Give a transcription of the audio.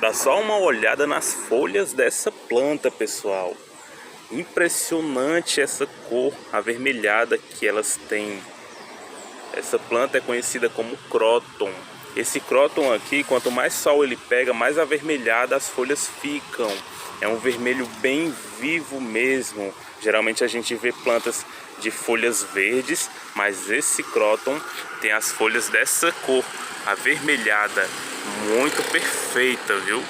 Dá só uma olhada nas folhas dessa planta, pessoal. Impressionante essa cor avermelhada que elas têm. Essa planta é conhecida como cróton. Esse cróton aqui, quanto mais sol ele pega, mais avermelhada as folhas ficam. É um vermelho bem vivo mesmo. Geralmente a gente vê plantas de folhas verdes, mas esse cróton tem as folhas dessa cor avermelhada, muito perfeita, viu?